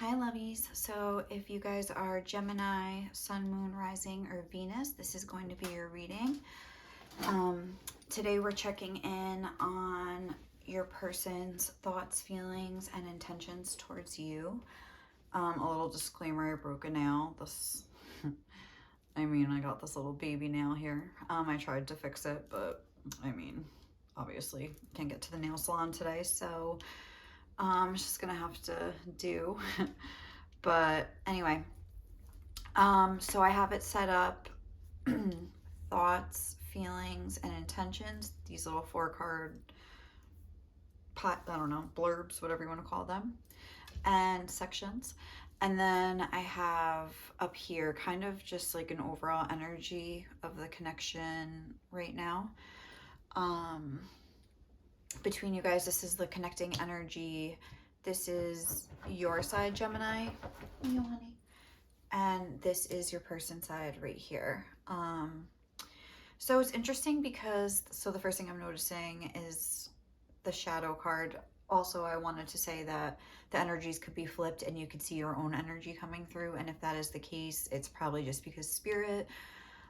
Hi lovies. So if you guys are Gemini, Sun, Moon, Rising, or Venus, this is going to be your reading. Today we're checking in on your person's thoughts, feelings, and intentions towards you. A little disclaimer, I broke a nail. I got this little baby nail here. I tried to fix it, but obviously can't get to the nail salon today, so I'm just gonna have to do. But anyway, so I have it set up. Thoughts, feelings, and intentions. These little 4-card I don't know, blurbs, whatever you want to call them, and sections. And then I have up here kind of just like an overall energy of the connection right now. Between you guys, this is the connecting energy. This is your side, Gemini. You, honey. And this is your person side right here. So it's interesting because, so the first thing I'm noticing is the shadow card. Also, I wanted to say that the energies could be flipped and you could see your own energy coming through. And if that is the case, it's probably just because Spirit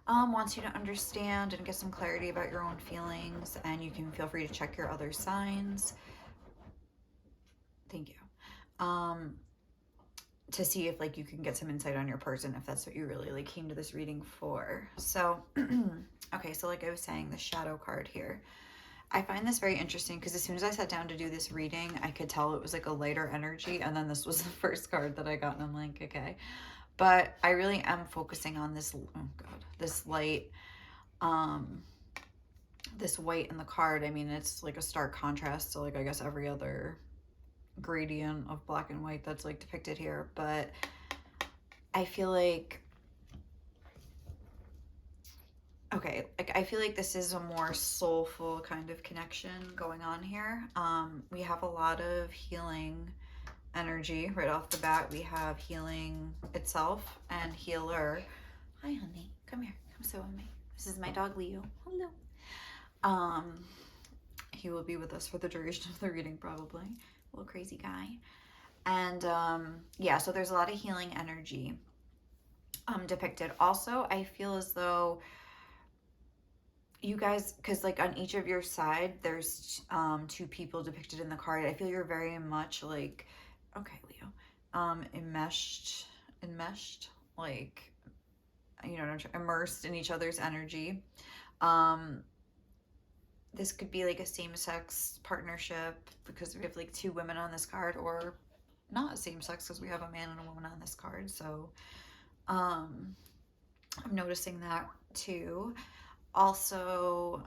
wants you to understand and get some clarity about your own feelings. And you can feel free to check your other signs. Thank you. To see if like you can get some insight on your person, if that's what you really like came to this reading for. So okay, so like I was saying, the shadow card here, I find this very interesting because as soon as I sat down to do this reading, I could tell it was like a lighter energy, and then this was the first card that I got, and I'm like, okay. But I really am focusing on this, oh god, this light, this white in the card. I mean, it's like a stark contrast to like I guess every other gradient of black and white that's like depicted here, but I feel like, okay, like I feel like this is a more soulful kind of connection going on here. We have a lot of healing energy right off the bat. We have healing itself and healer. Hi honey, come here, come sit with me. This is my dog Leo. Hello. He will be with us for the duration of the reading probably. Little crazy guy. And yeah, so there's a lot of healing energy depicted. Also, I feel as though you guys, because like on each of your side there's 2 people depicted in the card. I feel you're very much like, okay Leo, enmeshed, like, you know, immersed in each other's energy. This could be like a same-sex partnership because we have like 2 women on this card, or not same-sex because we have a man and a woman on this card. So I'm noticing that too. Also,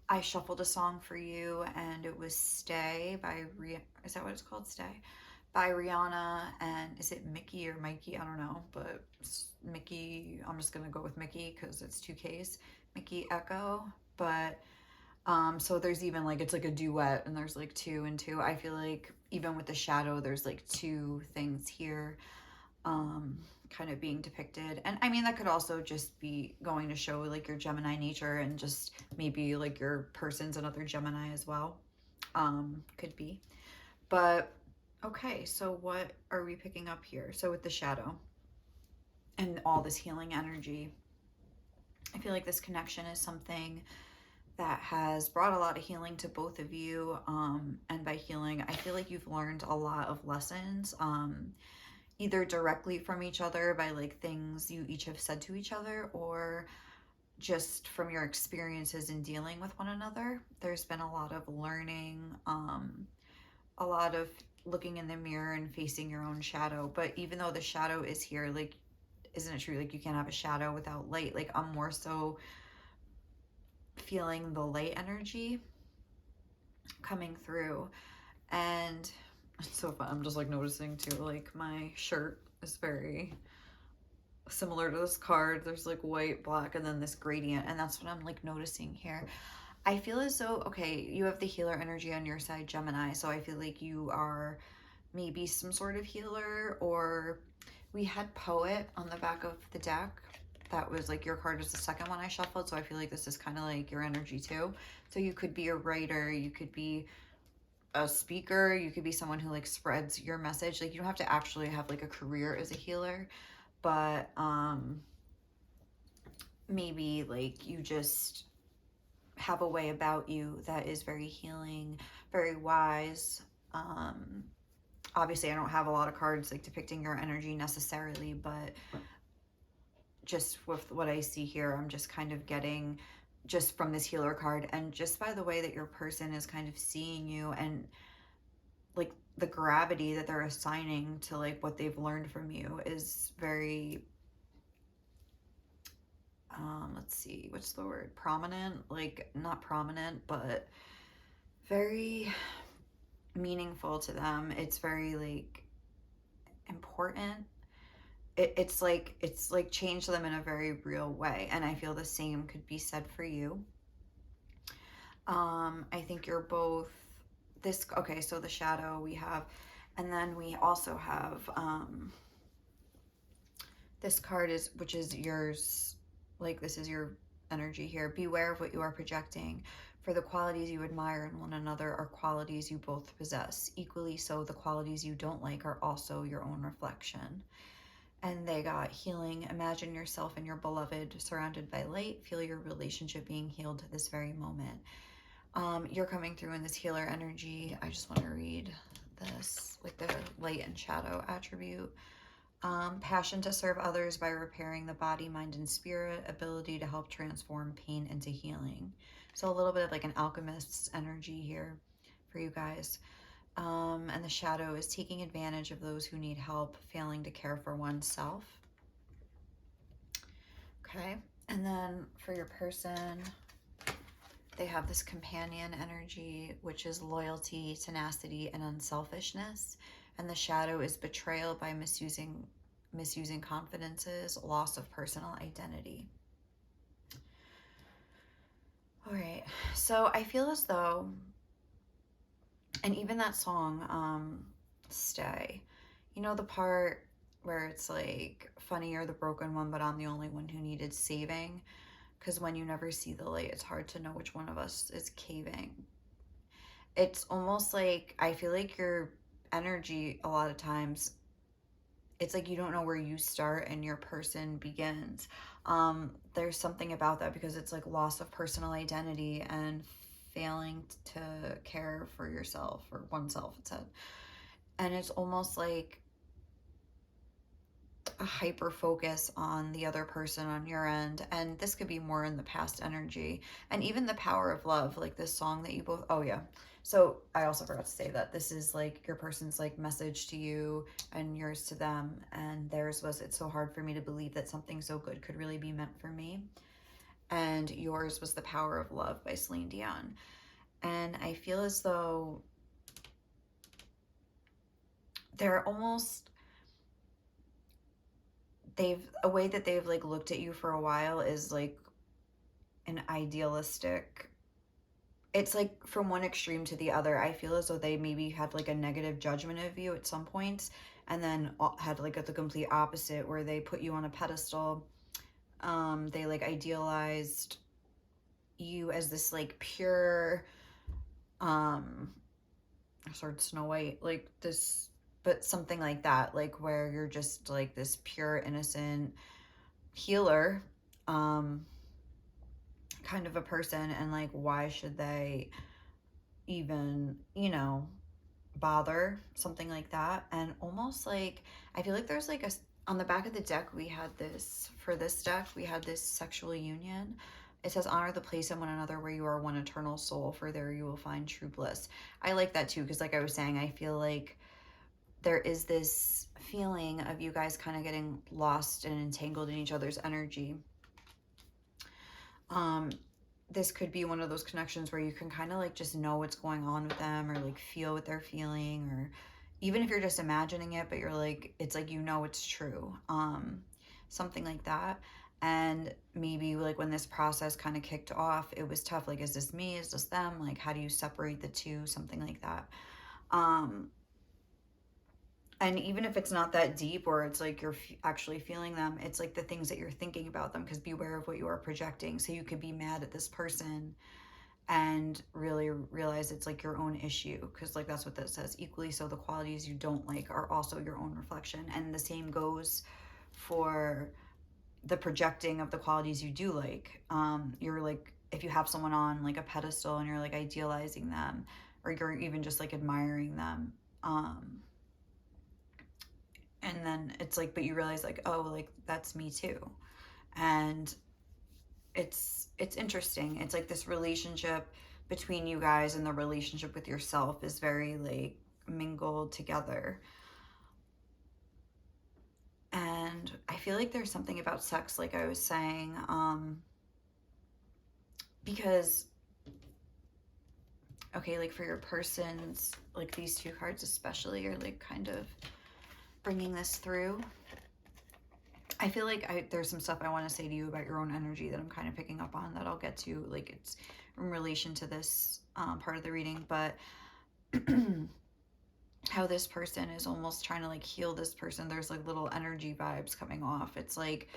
I shuffled a song for you and it was Stay by is that what it's called? Stay by Rihanna, and is it Mickey or Mikey? I don't know, but Mickey, I'm just gonna go with Mickey because it's 2 Ks. Mickey Echo. But so there's even like, it's like a duet and there's like 2 and 2. I feel like even with the shadow, there's like 2 things here kind of being depicted. And I mean, that could also just be going to show like your Gemini nature, and just maybe like your person's another Gemini as well. Could be. But okay, so what are we picking up here? So with the shadow and all this healing energy, I feel like this connection is something that has brought a lot of healing to both of you. And by healing, I feel like you've learned a lot of lessons, either directly from each other by like things you each have said to each other, or just from your experiences in dealing with one another. There's been a lot of learning, a lot of looking in the mirror and facing your own shadow. But even though the shadow is here, like, isn't it true, like you can't have a shadow without light? Like, I'm more so feeling the light energy coming through. And it's so fun. I'm just like noticing too, like my shirt is very similar to this card. There's like white, black, and then this gradient, and that's what I'm like noticing here. I feel as though, okay, you have the healer energy on your side, Gemini, so I feel like you are maybe some sort of healer. Or we had poet on the back of the deck. That was like, your card was the second one I shuffled, so I feel like this is kind of like your energy too. So you could be a writer, you could be a speaker, you could be someone who like spreads your message. Like you don't have to actually have like a career as a healer, but maybe like you just have a way about you that is very healing, very wise. Obviously I don't have a lot of cards like depicting your energy necessarily, but just with what I see here, I'm just kind of getting just from this healer card, and just by the way that your person is kind of seeing you, and like the gravity that they're assigning to like what they've learned from you is very let's see, what's the word, prominent, like not prominent, but very meaningful to them. It's very like important. It's like changed them in a very real way, and I feel the same could be said for you. I think you're both this, okay, so the shadow we have, and then we also have this card is, which is yours, like this is your energy here. Beware of what you are projecting, for the qualities you admire in one another are qualities you both possess. Equally so, the qualities you don't like are also your own reflection. And they got healing. Imagine yourself and your beloved surrounded by light. Feel your relationship being healed this very moment. You're coming through in this healer energy. I just want to read this, like the light and shadow attribute. Passion to serve others by repairing the body, mind, and spirit. Ability to help transform pain into healing. So a little bit of like an alchemist's energy here for you guys. And the shadow is taking advantage of those who need help, failing to care for oneself. Okay, and then for your person, they have this companion energy, which is loyalty, tenacity, and unselfishness. And the shadow is betrayal by misusing confidences, loss of personal identity. All right, so I feel as though, and even that song, Stay, you know the part where it's like, funny you're the broken one, but I'm the only one who needed saving? Because when you never see the light, it's hard to know which one of us is caving. It's almost like, I feel like your energy, a lot of times, it's like you don't know where you start and your person begins. There's something about that, because it's like loss of personal identity and failing to care for yourself, or oneself, it said. And it's almost like a hyper focus on the other person on your end, and this could be more in the past energy. And even the power of love, like this song that you both, oh yeah, so I also forgot to say that this is like your person's like message to you and yours to them, and theirs was, it's so hard for me to believe that something so good could really be meant for me, and yours was the power of love by Celine Dion. And I feel as though they're almost, they've, a way that they've like looked at you for a while is like an idealistic, it's like from one extreme to the other. I feel as though they maybe had like a negative judgment of you at some points, and then had like the complete opposite, where they put you on a pedestal. They like idealized you as this like pure, sort of Snow White, like this, but something like that, like where you're just like this pure, innocent healer, kind of a person, and like, why should they even, bother, something like that. And almost like, I feel like there's like a, on the back of the deck, we had this, for this deck, we had this sexual union. It says, honor the place in one another where you are one eternal soul, for there you will find true bliss. I like that too, because like I was saying, I feel like there is this feeling of you guys kind of getting lost and entangled in each other's energy. This could be one of those connections where you can kind of like just know what's going on with them, or like feel what they're feeling, or even if you're just imagining it, but you're like, it's like, it's true. Something like that. And maybe like when this process kind of kicked off, it was tough. Like, is this me? Is this them? Like, how do you separate the two? Something like that. And even if it's not that deep, or it's like you're actually feeling them, it's like the things that you're thinking about them, because beware of what you are projecting. So you could be mad at this person, and really realize it's like your own issue, because like that's what that says. Equally so, the qualities you don't like are also your own reflection, and the same goes for the projecting of the qualities you do like. You're like, if you have someone on like a pedestal and you're like idealizing them, or you're even just like admiring them, and then it's like, but you realize like, oh, like that's me too. And it's interesting. It's like this relationship between you guys and the relationship with yourself is very like mingled together. And I feel like there's something about sex, like I was saying, because okay, like for your persons, like these two cards especially are like kind of bringing this through. I feel like there's some stuff I want to say to you about your own energy that I'm kind of picking up on that I'll get to, like it's in relation to this part of the reading, but how this person is almost trying to like heal this person. There's like little energy vibes coming off. It's like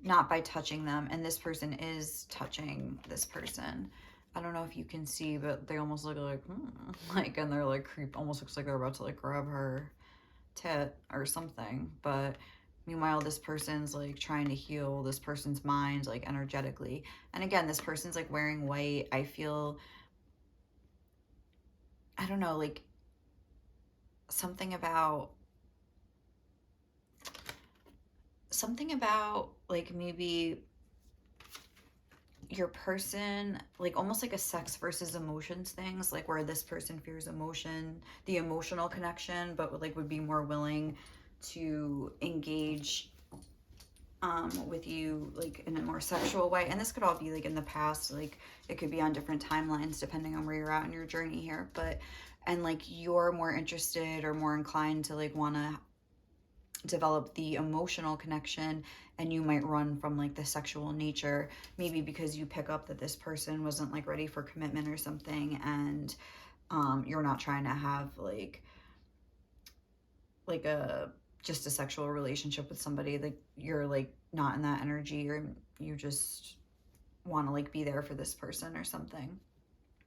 not by touching them, and this person is touching this person. I don't know if you can see, but they almost look like like, and they're like almost looks like they're about to like grab her tit or something. But meanwhile, this person's like trying to heal this person's mind, like energetically. And again, this person's like wearing white. I feel, I don't know, like something about like maybe your person, like almost like a sex versus emotions things, like where this person fears emotion, the emotional connection, but like would be more willing to engage with you like in a more sexual way. And this could all be like in the past, like it could be on different timelines depending on where you're at in your journey here. But and like you're more interested or more inclined to like want to develop the emotional connection, and you might run from like the sexual nature, maybe because you pick up that this person wasn't like ready for commitment or something, and you're not trying to have like a just a sexual relationship with somebody. Like you're like not in that energy, or you just want to like be there for this person or something,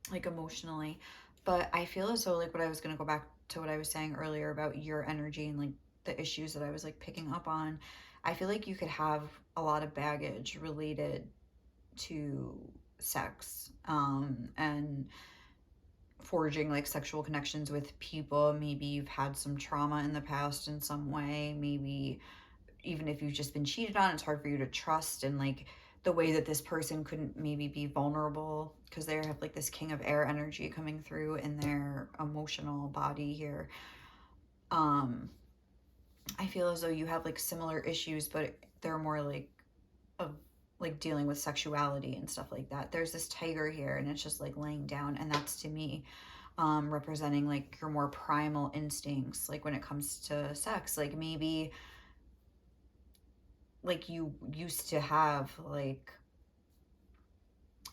like emotionally. But I feel as though like what I was going to go back to what I was saying earlier about your energy and like the issues that I was like picking up on. I feel like you could have a lot of baggage related to sex, and forging like sexual connections with people. Maybe you've had some trauma in the past in some way. Maybe even if you've just been cheated on, it's hard for you to trust, and like the way that this person couldn't maybe be vulnerable because they have like this king of air energy coming through in their emotional body here. I feel as though you have like similar issues, but they're more like of like dealing with sexuality and stuff like that. There's this tiger here, and it's just like laying down, and that's to me representing like your more primal instincts, like when it comes to sex. Like maybe like you used to have like,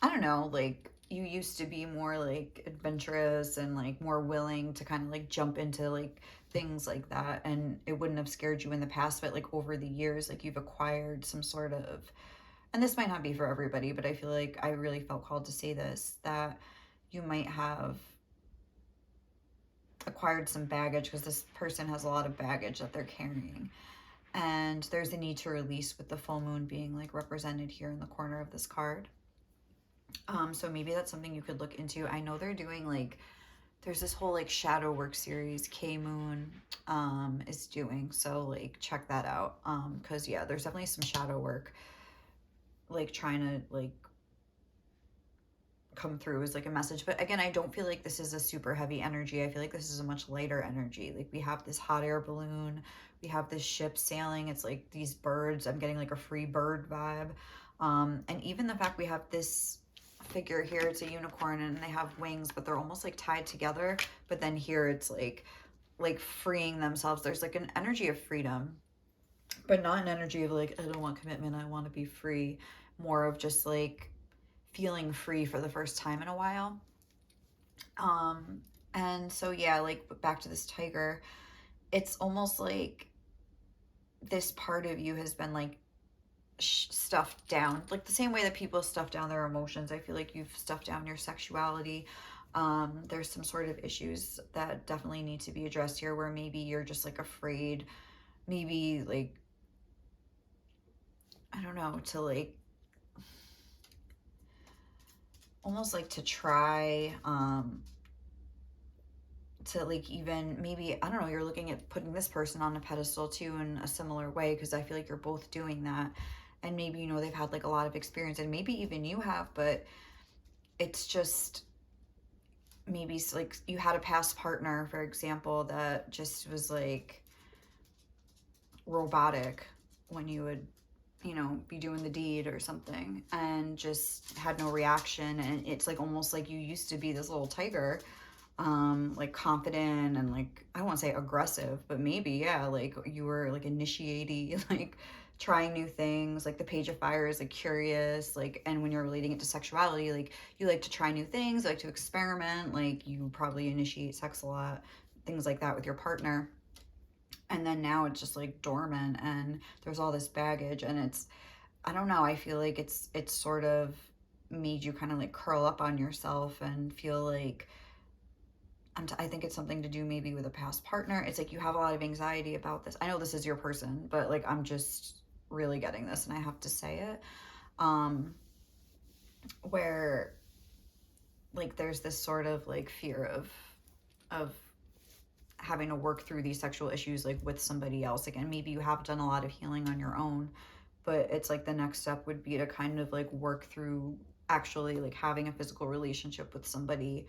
I don't know, like you used to be more like adventurous and like more willing to kind of like jump into like things like that, and it wouldn't have scared you in the past, but like over the years like you've acquired some sort of, and this might not be for everybody, but I feel like I really felt called to say this, that you might have acquired some baggage because this person has a lot of baggage that they're carrying, and there's a need to release with the full moon being like represented here in the corner of this card. So maybe that's something you could look into. I know they're doing like, there's this whole like shadow work series K Moon is doing, so like check that out, because yeah, there's definitely some shadow work like trying to like come through as like a message. But again, I don't feel like this is a super heavy energy. I feel like this is a much lighter energy. Like we have this hot air balloon, we have this ship sailing, it's like these birds, I'm getting like a free bird vibe, and even the fact we have this figure here, it's a unicorn and they have wings, but they're almost like tied together, but then here it's like freeing themselves. There's like an energy of freedom, but not an energy of like, I don't want commitment, I want to be free. More of just like feeling free for the first time in a while. And so yeah, like back to this tiger, it's almost like this part of you has been like stuffed down, like the same way that people stuff down their emotions. I feel like you've stuffed down your sexuality. There's some sort of issues that definitely need to be addressed here, where maybe you're just like afraid, maybe like, I don't know, to like almost like to try to like, even maybe, I don't know, you're looking at putting this person on a pedestal too in a similar way, because I feel like you're both doing that. And maybe, you know, they've had like a lot of experience, and maybe even you have, but it's just maybe like you had a past partner, for example, that just was like robotic when you would, you know, be doing the deed or something, and just had no reaction. And it's like almost like you used to be this little tiger, like confident and like, I won't say aggressive, but maybe, yeah, like you were like initiating, like trying new things. Like the page of fire is like curious, like, and when you're relating it to sexuality, like you like to try new things, like to experiment, like you probably initiate sex a lot, things like that with your partner. And then now it's just like dormant, and there's all this baggage, and it's, I don't know, I feel like it's sort of made you kind of like curl up on yourself and feel like, I think it's something to do maybe with a past partner. It's like you have a lot of anxiety about this. I know this is your person, but like I'm just really getting this, and I have to say it. Um, where like there's this sort of like fear of having to work through these sexual issues like with somebody else. Again, maybe you have done a lot of healing on your own, but it's like the next step would be to kind of like work through actually like having a physical relationship with somebody.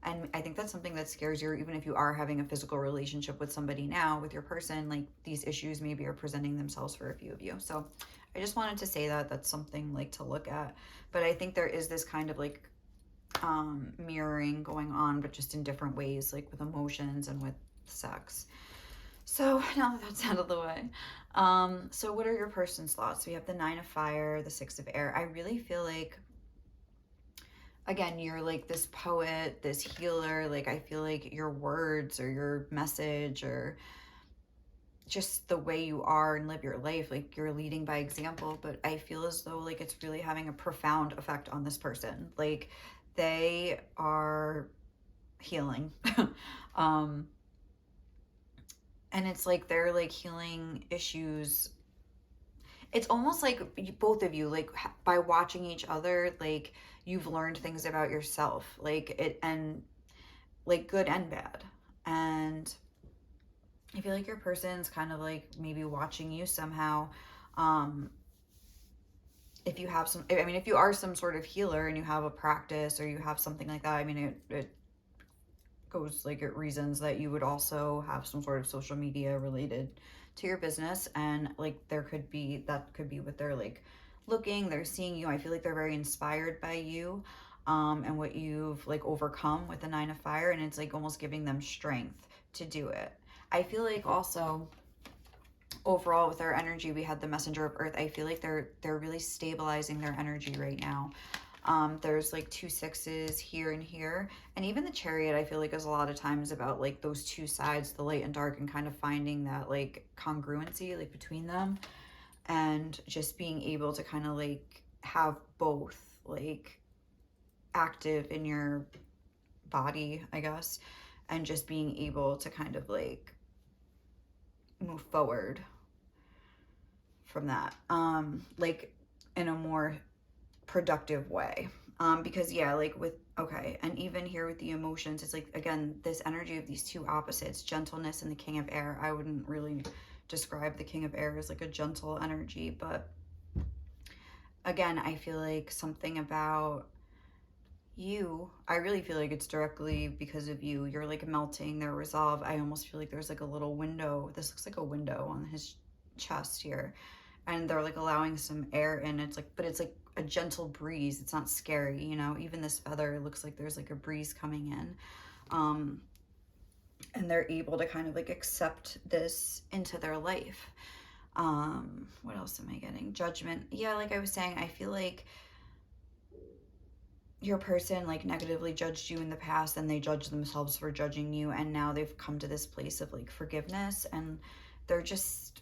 And I think that's something that scares you. Even if you are having a physical relationship with somebody now, with your person, like these issues maybe are presenting themselves for a few of you. So I just wanted to say that that's something like to look at. But I think there is this kind of like mirroring going on, but just in different ways, like with emotions and with sex. So now that that's out of the way, so what are your person's thoughts? We have the 9 of fire, the 6 of air. I really feel like, again, you're like this poet, this healer. Like I feel like your words or your message or just the way you are and live your life, like you're leading by example. But I feel as though like it's really having a profound effect on this person. Like they are healing. um and it's like they're like healing issues. It's almost like both of you, like by watching each other, like you've learned things about yourself, like it, and like good and bad. And I feel like your person's kind of like maybe watching you somehow. um if you have some, I mean, if you are some sort of healer and you have a practice or you have something like that, I mean, it goes like it reasons that you would also have some sort of social media related to your business. And like there could be, that could be what they're like looking, they're seeing you. I feel like they're very inspired by you, and what you've like overcome with the 9 of fire, and it's like almost giving them strength to do it. I feel like also overall with our energy, we had the messenger of earth. I feel like they're really stabilizing their energy right now. There's like 2 6s here and here. And even the chariot, I feel like is a lot of times about like those two sides, the light and dark, and kind of finding that like congruency like between them, and just being able to kind of like have both like active in your body, I guess, and just being able to kind of like move forward from that, like in a more productive way. Because yeah, like with, okay, and even here with the emotions, it's like, again, this energy of these two opposites, gentleness and the king of air. I wouldn't really describe the king of air as like a gentle energy, but again, I feel like something about you, I really feel like it's directly because of you. You're like melting their resolve. I almost feel like there's like a little window, this looks like a window on his chest here, and they're like allowing some air in. It's like, but it's like a gentle breeze. It's not scary, you know. Even this feather looks like there's like a breeze coming in. And they're able to kind of like accept this into their life. What else am I getting? Judgment. Yeah, like I was saying, I feel like your person like negatively judged you in the past, and they judged themselves for judging you, and now they've come to this place of like forgiveness, and they're just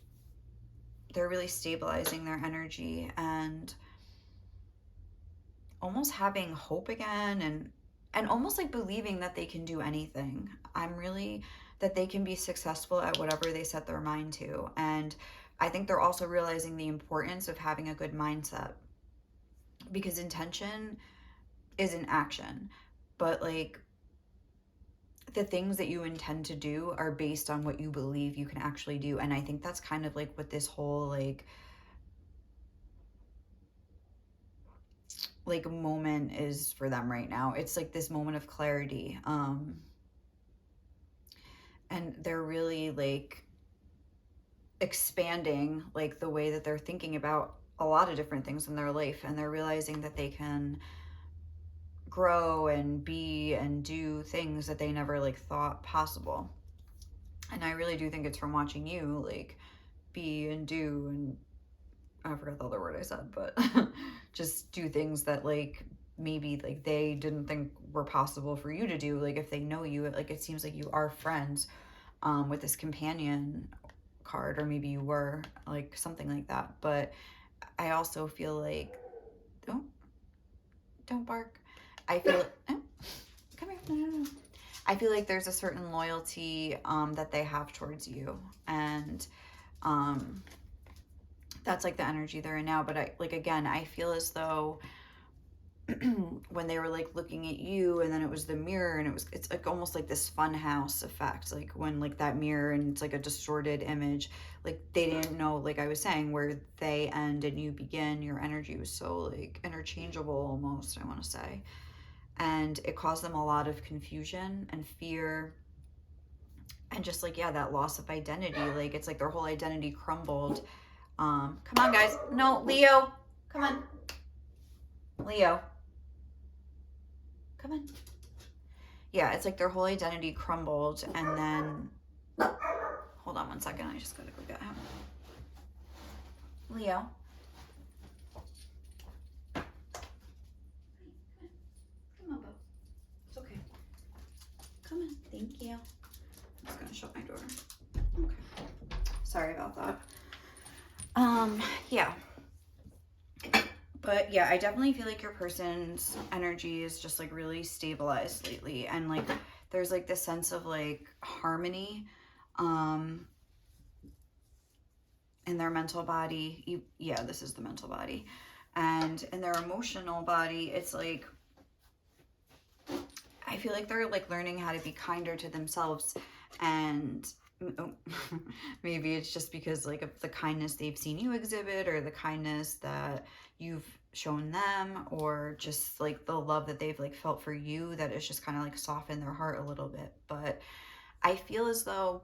they're really stabilizing their energy and almost having hope again, and almost like believing that they can do anything. I'm really that they can be successful at whatever they set their mind to. And I think they're also realizing the importance of having a good mindset, because intention is an action, but like the things that you intend to do are based on what you believe you can actually do. And I think that's kind of like what this whole like moment is for them right now. It's like this moment of clarity. And they're really like expanding like the way that they're thinking about a lot of different things in their life, and they're realizing that they can grow and be and do things that they never like thought possible. And I really do think it's from watching you like be and do, and I forgot the other word I said, but just do things that like maybe like they didn't think were possible for you to do. Like if they know you, like it seems like you are friends with this companion card, or maybe you were like something like that. But I also feel like don't bark. I feel like, oh, come here. No. I feel like there's a certain loyalty that they have towards you, and that's like the energy they're in now. But I like, again, I feel as though when they were like looking at you, and then it was the mirror, and it's like almost like this fun house effect, like when like that mirror and it's like a distorted image, like they didn't know, like I was saying, where they end and you begin. Your energy was so like interchangeable almost, I want to say, and it caused them a lot of confusion and fear, and just like, yeah, that loss of identity. Like it's like their whole identity crumbled. Come on guys, no, Leo, come on, Leo, come on. Yeah, it's like their whole identity crumbled, and then hold on one second, I just gotta go get him. Leo, come on, bub. It's okay. Come on. Thank you. I'm just gonna shut my door. Okay. Sorry about that. Yeah. But yeah, I definitely feel like your person's energy is just like really stabilized lately, and like there's like this sense of like harmony in their mental body. Yeah, this is the mental body. And in their emotional body, it's like I feel like they're like learning how to be kinder to themselves, and maybe it's just because like of the kindness they've seen you exhibit, or the kindness that you've shown them, or just like the love that they've like felt for you, that it's just kind of like softened their heart a little bit. But I feel as though,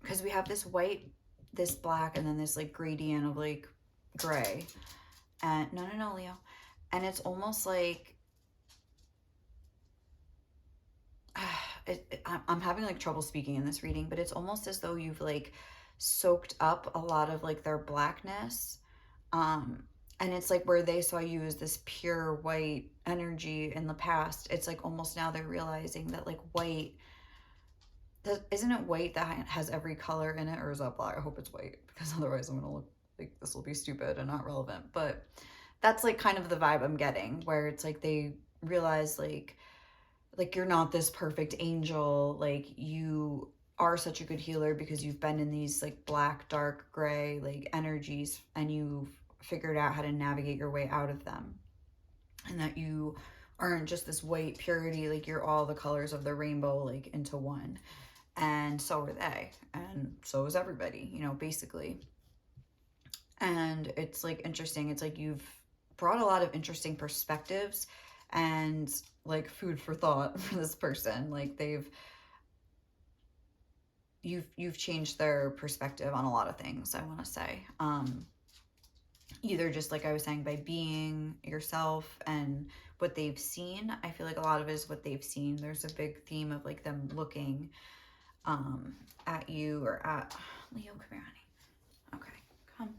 because we have this white, this black, and then this like gradient of like gray, and no, Leo, and it's almost like I'm having like trouble speaking in this reading, but it's almost as though you've like soaked up a lot of like their blackness. And it's like where they saw you as this pure white energy in the past, it's like almost now they're realizing that like white, isn't it white that has every color in it, or is that black? I hope it's white, because otherwise I'm gonna look like this will be stupid and not relevant. But that's like kind of the vibe I'm getting, where it's like they realize like you're not this perfect angel, like you are such a good healer because you've been in these like black, dark, gray like energies, and you've figured out how to navigate your way out of them, and that you aren't just this white purity, like you're all the colors of the rainbow like into one. And so are they, and so is everybody, you know, basically. And it's like interesting, it's like you've brought a lot of interesting perspectives and like food for thought for this person. Like you've changed their perspective on a lot of things, I want to say. Either just like I was saying, by being yourself and what they've seen. I feel like a lot of it is what they've seen. There's a big theme of like them looking at you, or at Leo, come here, honey. Okay, come.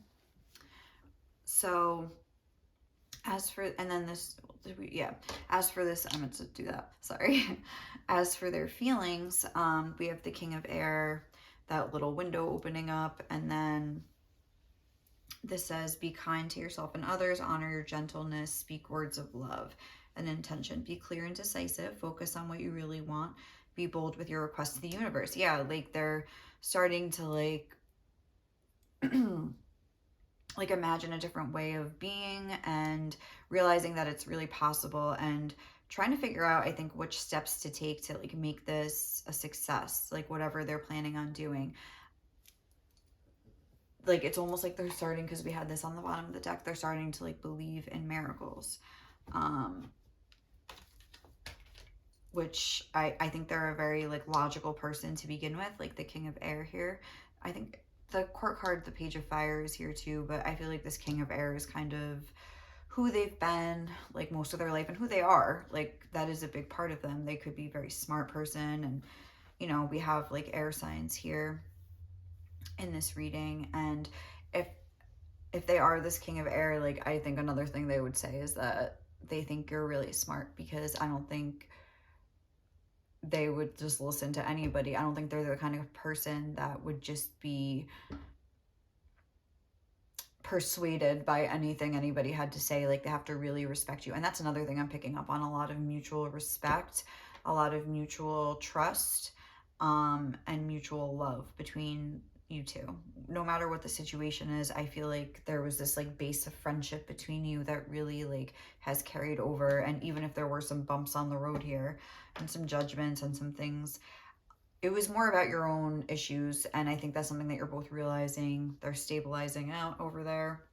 So as for, and then this, as for this, I meant to do that, sorry. As for their feelings, we have the King of Air, that little window opening up, and then This says, be kind to yourself and others, honor your gentleness, speak words of love and intention, be clear and decisive, focus on what you really want, be bold with your requests to the universe. Yeah, like they're starting to like imagine a different way of being and realizing that it's really possible, and trying to figure out, I think, which steps to take to like make this a success, like whatever they're planning on doing. Like it's almost like they're starting, because we had this on the bottom of the deck, they're starting to like believe in miracles, which I think they're a very like logical person to begin with, like the King of Air here. I think the court card, the Page of Fire, is here too, but I feel like this King of Air is kind of who they've been like most of their life and who they are. Like that is a big part of them. They could be a very smart person, and you know, we have like air signs here in this reading, and if if they are this King of Air, like I think another thing they would say is that they think you're really smart, because I don't think they would just listen to anybody. I don't think they're the kind of person that would just be persuaded by anything anybody had to say. Like they have to really respect you. And that's another thing I'm picking up on, a lot of mutual respect, a lot of mutual trust, and mutual love between you two. No matter what the situation is, I feel like there was this like base of friendship between you that really like has carried over. And even if there were some bumps on the road here and some judgments and some things, it was more about your own issues, and I think that's something that you're both realizing. They're stabilizing out over there.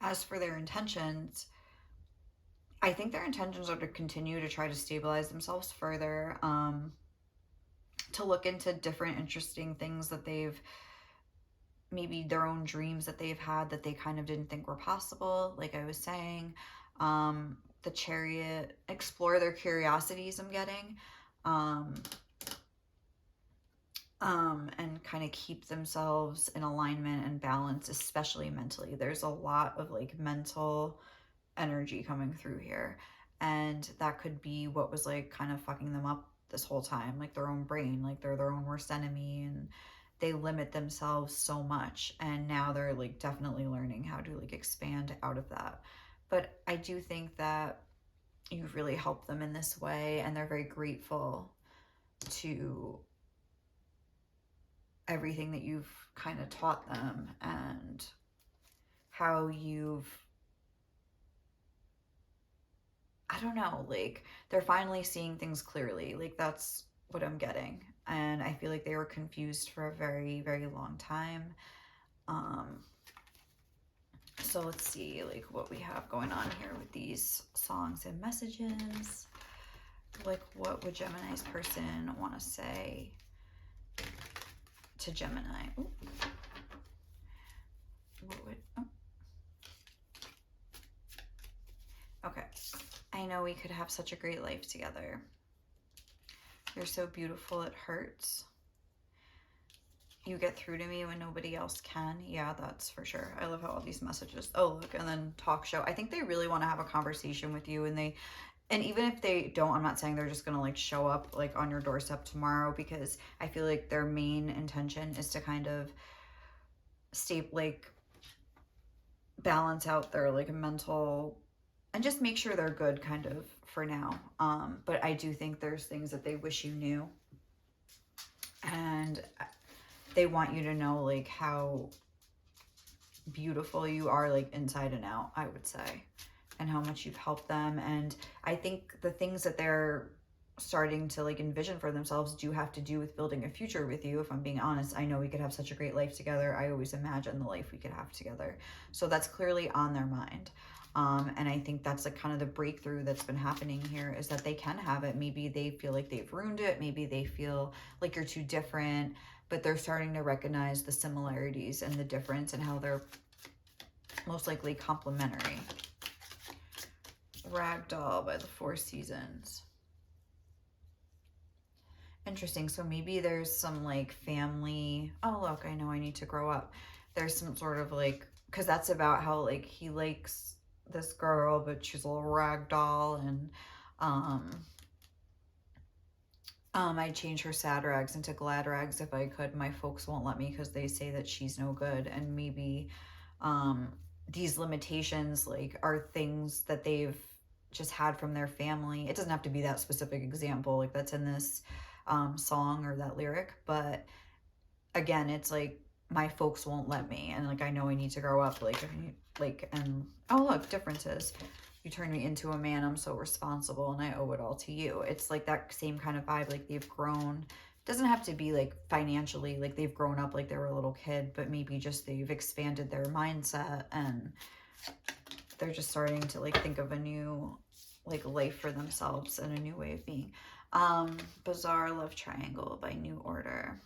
As for their intentions, I think their intentions are to continue to try to stabilize themselves further, to look into different interesting things that they've, maybe their own dreams that they've had that they kind of didn't think were possible, like I was saying. The Chariot, explore their curiosities, I'm getting. um, and kind of keep themselves in alignment and balance, especially mentally. There's a lot of like mental energy coming through here, and that could be what was like kind of fucking them up this whole time, like their own brain, like they're their own worst enemy, and they limit themselves so much, and now they're like definitely learning how to like expand out of that. But I do think that you've really helped them in this way, and they're very grateful to everything that you've kind of taught them, and how you've, I don't know, like they're finally seeing things clearly. Like that's what I'm getting. And I feel like they were confused for a very, very long time. Um, so let's see like what we have going on here with these songs and messages. Like what would Gemini's person want to say to Gemini? Ooh. What would, oh. Okay. I know we could have such a great life together. You're so beautiful, it hurts. You get through to me when nobody else can. Yeah, that's for sure. I love how all these messages, oh look, and then talk show. I think they really want to have a conversation with you, and even if they don't, I'm not saying they're just gonna like show up like on your doorstep tomorrow, because I feel like their main intention is to kind of stay like balance out their like mental and just make sure they're good kind of for now. But I do think there's things that they wish you knew, and they want you to know like how beautiful you are like inside and out, I would say, and how much you've helped them. And I think the things that they're starting to like envision for themselves do have to do with building a future with you. If I'm being honest, I know we could have such a great life together. I always imagine the life we could have together. So that's clearly on their mind. And I think that's like kind of the breakthrough that's been happening here, is that they can have it. Maybe they feel like they've ruined it. Maybe they feel like you're too different, but they're starting to recognize the similarities and the difference, and how they're most likely complementary. Ragdoll by the Four Seasons. Interesting. So maybe there's some like family, oh look, I know I need to grow up. There's some sort of like, because that's about how like he likes this girl, but she's a little rag doll, and I'd change her sad rags into glad rags if I could. My folks won't let me because they say that she's no good, and maybe um, these limitations like are things that they've just had from their family. It doesn't have to be that specific example like that's in this song or that lyric, but again, it's like my folks won't let me, and like I know I need to grow up. And oh look, differences. You turned me into a man. I'm so responsible, and I owe it all to you. It's like that same kind of vibe. Like they've grown. Doesn't have to be like financially, like they've grown up like they were a little kid, but maybe just they've expanded their mindset and they're just starting to like think of a new like life for themselves and a new way of being. Bizarre Love Triangle by New Order.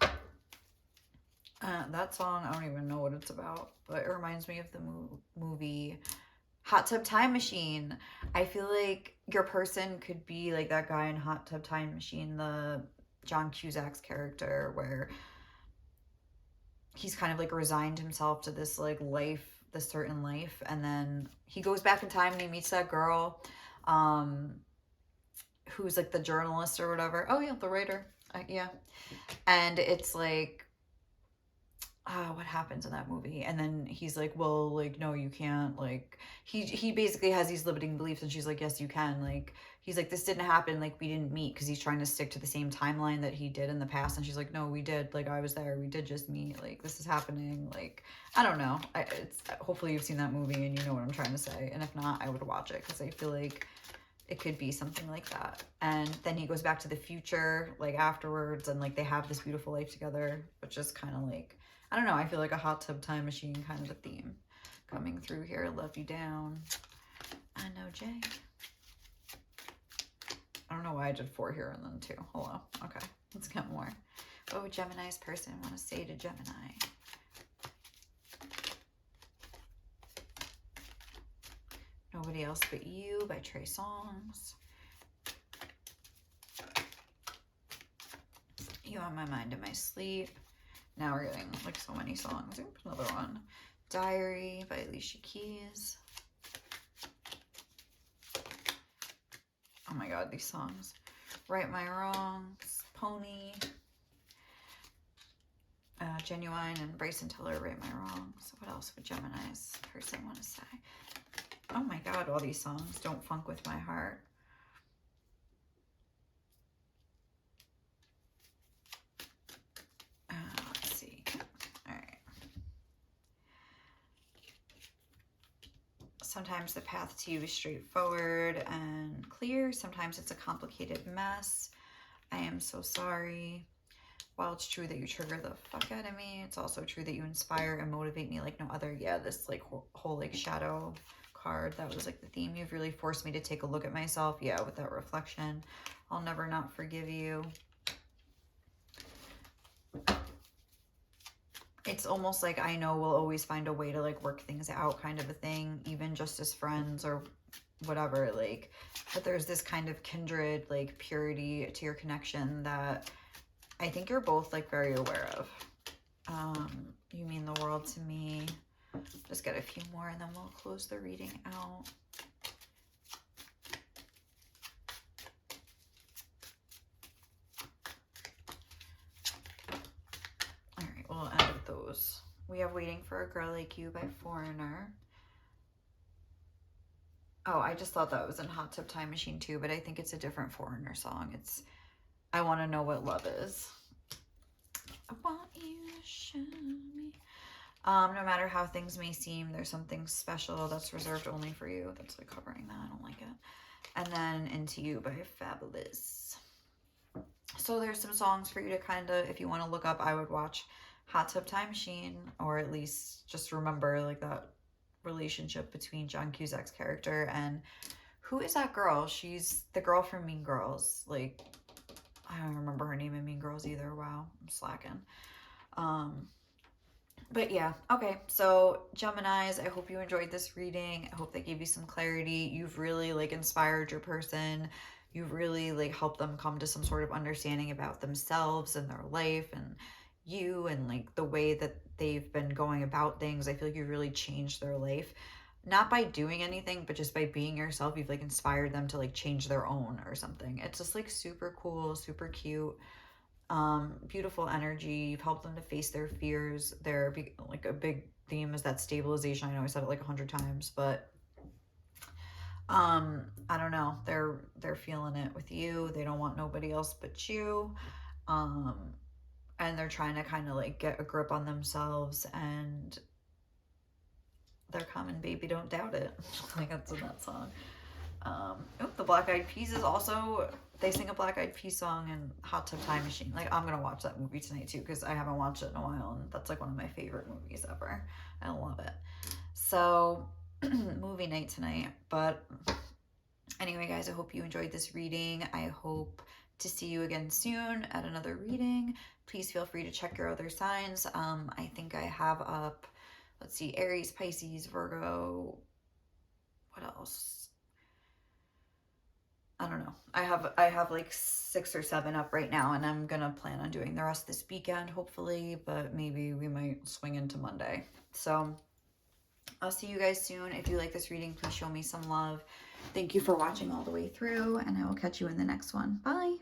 That song, I don't even know what it's about, but it reminds me of the movie Hot Tub Time Machine. I feel like your person could be like that guy in Hot Tub Time Machine, the John Cusack's character, where he's kind of like resigned himself to this like life, this certain life, and then he goes back in time and he meets that girl, um, who's like the journalist or whatever. Oh yeah, the writer. Yeah, and it's like what happens in that movie, and then he's like, well, like, no, you can't, like, he basically has these limiting beliefs, and she's like, yes, you can, like, he's like, this didn't happen, like, we didn't meet, because he's trying to stick to the same timeline that he did in the past, and she's like, no, we did, like, I was there, we did just meet, like, this is happening, like, I don't know, it's hopefully you've seen that movie and you know what I'm trying to say, and if not, I would watch it, because I feel like it could be something like that. And then he goes back to the future, like, afterwards, and like they have this beautiful life together, which is kind of like, I don't know, I feel like a Hot Tub Time Machine kind of a theme coming through here. Love You Down. I know, Jay. I don't know why I did 4 here and then 2. Hello. Okay, let's get more. What would Gemini's person want to say to Gemini? Nobody Else But You by Trey Songz. You On My Mind in My Sleep. Now we're getting like so many songs. Oops, another one. Diary by Alicia Keys. Oh my god, these songs. Right My Wrongs. Pony. Genuine and Bryson Tiller, Right My Wrongs. What else would Gemini's person want to say? Oh my god, all these songs. Don't Funk With My Heart. Let's see. All right. Sometimes the path to you is straightforward and clear. Sometimes it's a complicated mess. I am so sorry. While it's true that you trigger the fuck out of me, it's also true that you inspire and motivate me like no other. Yeah, this like whole like shadow card, that was like the theme. You've really forced me to take a look at myself. Yeah, with that reflection. I'll never not forgive you. It's almost like I know we'll always find a way to like work things out kind of a thing, even just as friends or whatever, like, but there's this kind of kindred like purity to your connection that I think you're both like very aware of. You mean the world to me. Just get a few more and then we'll close the reading out. All right, we'll end with those. We have Waiting for a Girl Like You by Foreigner. Oh, I just thought that was in Hot Tub Time Machine too, but I think it's a different Foreigner song. It's I Want to Know What Love Is. I want you to show me. No matter how things may seem, there's something special that's reserved only for you. That's like covering that. I don't like it. And then Into You by Fabulous. So there's some songs for you to kind of, if you want to look up, I would watch Hot Tub Time Machine, or at least just remember like that relationship between John Cusack's character and who is that girl? She's the girl from Mean Girls. Like, I don't remember her name in Mean Girls either. Wow, I'm slacking. But yeah, okay, so Geminis, I hope you enjoyed this reading. I hope that gave you some clarity. You've really like inspired your person. You've really like helped them come to some sort of understanding about themselves and their life and you and like the way that they've been going about things. I feel like you really changed their life. not by doing anything, but just by being yourself, you've like inspired them to like change their own or something. It's just like super cool, super cute, beautiful energy. You've helped them to face their fears. Like a big theme is that stabilization. I know I said it like 100 times, but I don't know. They're feeling it with you. They don't want nobody else but you. Um, and they're trying to kind of like get a grip on themselves, and they're coming, baby, don't doubt it. Like that's in that song. The Black Eyed Peas is also, they sing a Black Eyed Peas song in Hot Tub Time Machine. Like I'm gonna watch that movie tonight too because I haven't watched it in a while, and that's like one of my favorite movies ever. I love it. So movie night tonight. But anyway, guys, I hope you enjoyed this reading. I hope to see you again soon at another reading. Please feel free to check your other signs. I think I have up, let's see, Aries, Pisces, Virgo. What else? I don't know. I have like 6 or 7 up right now, and I'm gonna plan on doing the rest this weekend, hopefully, but maybe we might swing into Monday. So I'll see you guys soon. If you like this reading, please show me some love. Thank you for watching all the way through, and I will catch you in the next one. Bye.